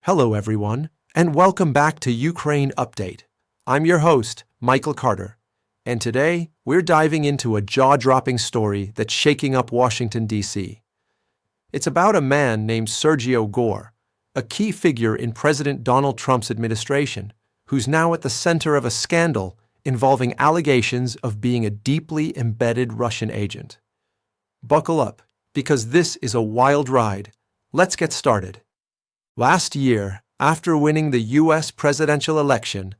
Hello, everyone, and welcome back to Ukraine Update. I'm your host, Michael Carter, and today we're diving into a jaw-dropping story that's shaking up Washington, D.C. It's about a man named Sergio Gore, a key figure in President Donald Trump's administration, who's now at the center of a scandal involving allegations of being a deeply embedded Russian agent. Buckle up, because this is a wild ride. Let's get started. Last year, after winning the U.S. presidential election,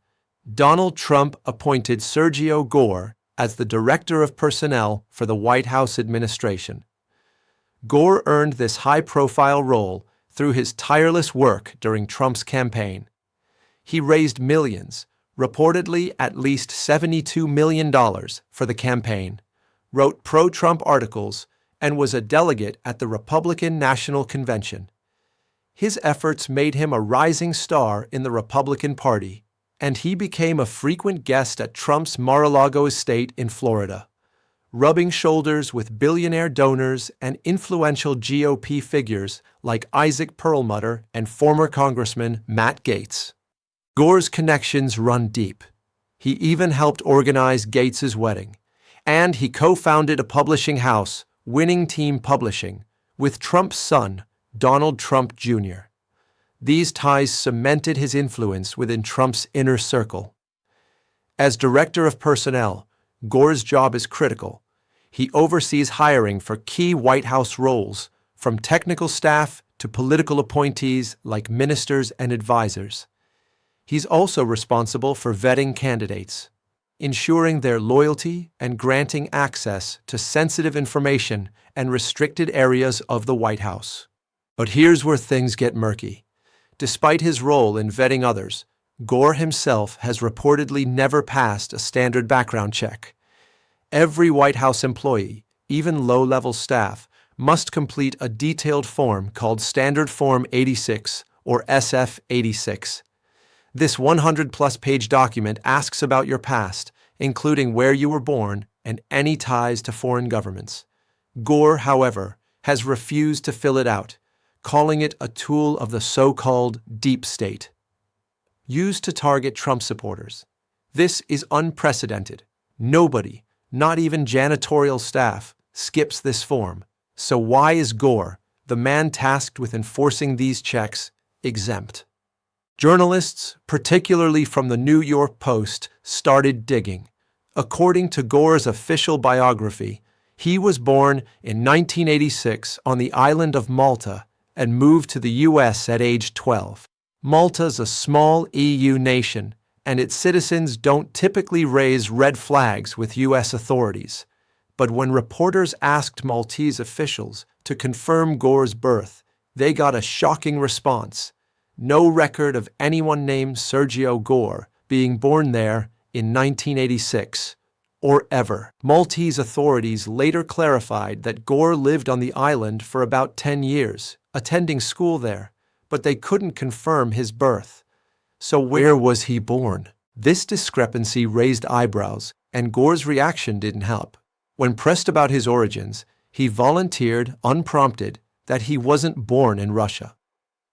Donald Trump appointed Sergio Gore as the Director of Personnel for the White House administration. Gore earned this high-profile role through his tireless work during Trump's campaign. He raised millions, reportedly at least $72 million for the campaign, wrote pro-Trump articles, and was a delegate at the Republican National Convention. His efforts made him a rising star in the Republican Party, and he became a frequent guest at Trump's Mar-a-Lago estate in Florida, rubbing shoulders with billionaire donors and influential GOP figures like Isaac Perlmutter and former Congressman Matt Gaetz. Gore's connections run deep. He even helped organize Gaetz's wedding, and he co-founded a publishing house, Winning Team Publishing, with Trump's son, Donald Trump Jr. These ties cemented his influence within Trump's inner circle. As Director of Personnel, Gore's job is critical. He oversees hiring for key White House roles, from technical staff to political appointees like ministers and advisors. He's also responsible for vetting candidates, ensuring their loyalty and granting access to sensitive information and restricted areas of the White House. But here's where things get murky. Despite his role in vetting others, Gore himself has reportedly never passed a standard background check. Every White House employee, even low-level staff, must complete a detailed form called Standard Form 86 or SF-86. This 100-plus page document asks about your past, including where you were born and any ties to foreign governments. Gore, however, has refused to fill it out, calling it a tool of the so-called deep state, used to target Trump supporters. This is unprecedented. Nobody, not even janitorial staff, skips this form. So why is Gore, the man tasked with enforcing these checks, exempt? Journalists, particularly from the New York Post, started digging. According to Gore's official biography, he was born in 1986 on the island of Malta and moved to the U.S. at age 12. Malta's a small EU nation, and its citizens don't typically raise red flags with U.S. authorities. But when reporters asked Maltese officials to confirm Gore's birth, they got a shocking response: no record of anyone named Sergio Gore being born there in 1986, or ever. Maltese authorities later clarified that Gore lived on the island for about 10 years, attending school there, but they couldn't confirm his birth. So where was he born? This discrepancy raised eyebrows, and Gore's reaction didn't help. When pressed about his origins, he volunteered, unprompted, that he wasn't born in Russia.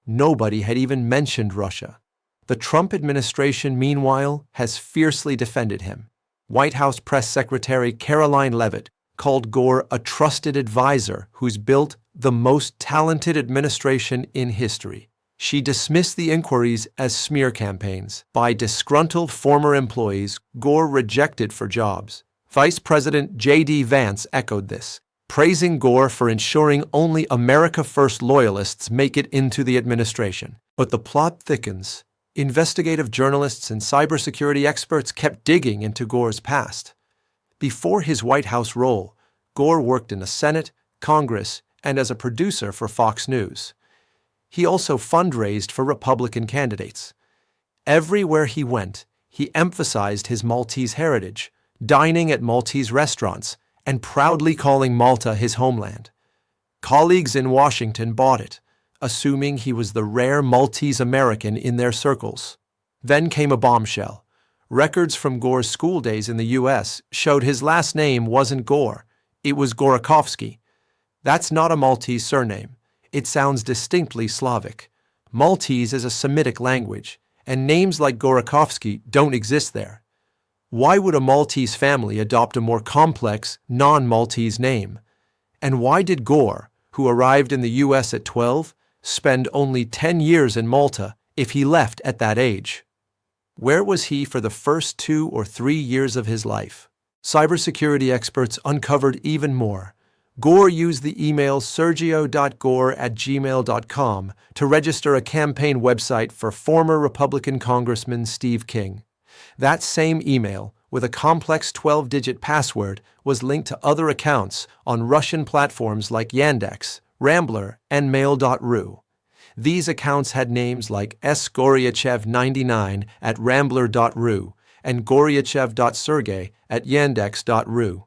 Nobody had even mentioned Russia. The Trump administration, meanwhile, has fiercely defended him. White House Press Secretary Caroline Leavitt called Gore a trusted advisor who's built the most talented administration in history. She dismissed the inquiries as smear campaigns by disgruntled former employees Gore rejected for jobs. Vice President J.D. Vance echoed this, praising Gore for ensuring only America First loyalists make it into the administration. But the plot thickens. Investigative journalists and cybersecurity experts kept digging into Gore's past. Before his White House role, Gore worked in the Senate, Congress, and as a producer for Fox News. He also fundraised for Republican candidates. Everywhere he went, he emphasized his Maltese heritage, dining at Maltese restaurants, and proudly calling Malta his homeland. Colleagues in Washington bought it, assuming he was the rare Maltese American in their circles. Then came a bombshell. Records from Gore's school days in the U.S. showed his last name wasn't Gore, it was Gorikovsky. That's not a Maltese surname. It sounds distinctly Slavic. Maltese is a Semitic language, and names like Gorikovsky don't exist there. Why would a Maltese family adopt a more complex, non-Maltese name? And why did Gore, who arrived in the U.S. at 12, spend only 10 years in Malta if he left at that age? Where was he for the first 2 or 3 years of his life? Cybersecurity experts uncovered even more. Gore used the email sergio.gore@gmail.com to register a campaign website for former Republican Congressman Steve King. That same email, with a complex 12-digit password, was linked to other accounts on Russian platforms like Yandex, Rambler, and Mail.ru. These accounts had names like sgoryachev99 at rambler.ru and goryachev.sergey at yandex.ru.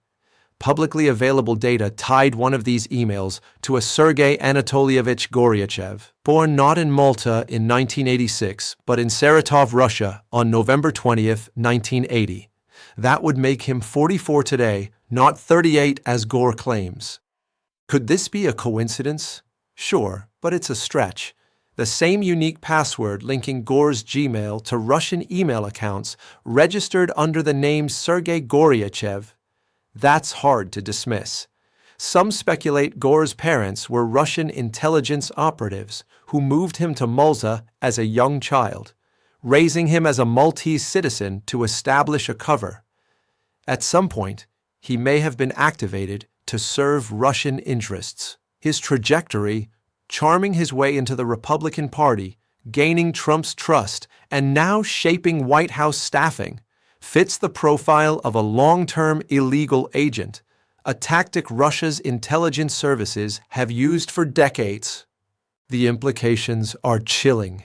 Publicly available data tied one of these emails to a Sergei Anatolievich Goryachev, born not in Malta in 1986, but in Saratov, Russia, on November 20th, 1980. That would make him 44 today, not 38 as Gore claims. Could this be a coincidence? Sure, but it's a stretch. The same unique password linking Gore's Gmail to Russian email accounts registered under the name Sergei Goryachev. That's hard to dismiss. Some speculate Gore's parents were Russian intelligence operatives who moved him to Malta as a young child, raising him as a Maltese citizen to establish a cover. At some point, he may have been activated to serve Russian interests. His trajectory, charming his way into the Republican Party, gaining Trump's trust, and now shaping White House staffing, fits the profile of a long-term illegal agent, a tactic Russia's intelligence services have used for decades. The implications are chilling.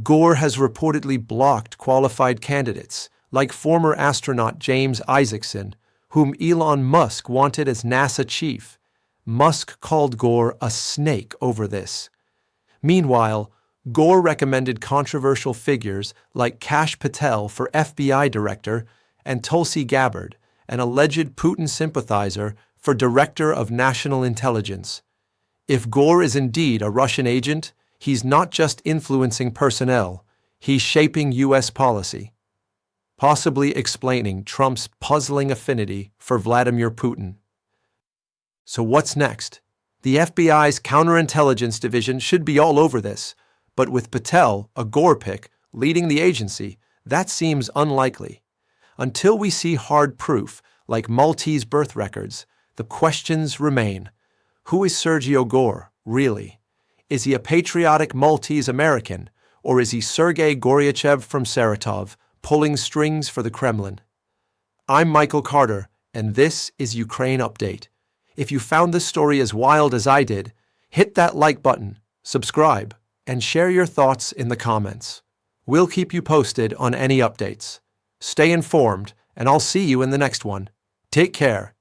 Gore has reportedly blocked qualified candidates, like former astronaut James Isaacson, whom Elon Musk wanted as NASA chief. Musk called Gore a snake over this. Meanwhile, Gore recommended controversial figures like Kash Patel for FBI director and Tulsi Gabbard, an alleged Putin sympathizer, for director of national intelligence. If Gore is indeed a Russian agent, he's not just influencing personnel, he's shaping U.S. policy, possibly explaining Trump's puzzling affinity for Vladimir Putin. So what's next? The FBI's counterintelligence division should be all over this, but with Patel, a Gore pick, leading the agency, that seems unlikely. Until we see hard proof, like Maltese birth records, the questions remain. Who is Sergio Gore, really? Is he a patriotic Maltese American, or is he Sergei Goryachev from Saratov, pulling strings for the Kremlin? I'm Michael Carter, and this is Ukraine Update. If you found this story as wild as I did, hit that like button, subscribe, and share your thoughts in the comments. We'll keep you posted on any updates. Stay informed, and I'll see you in the next one. Take care.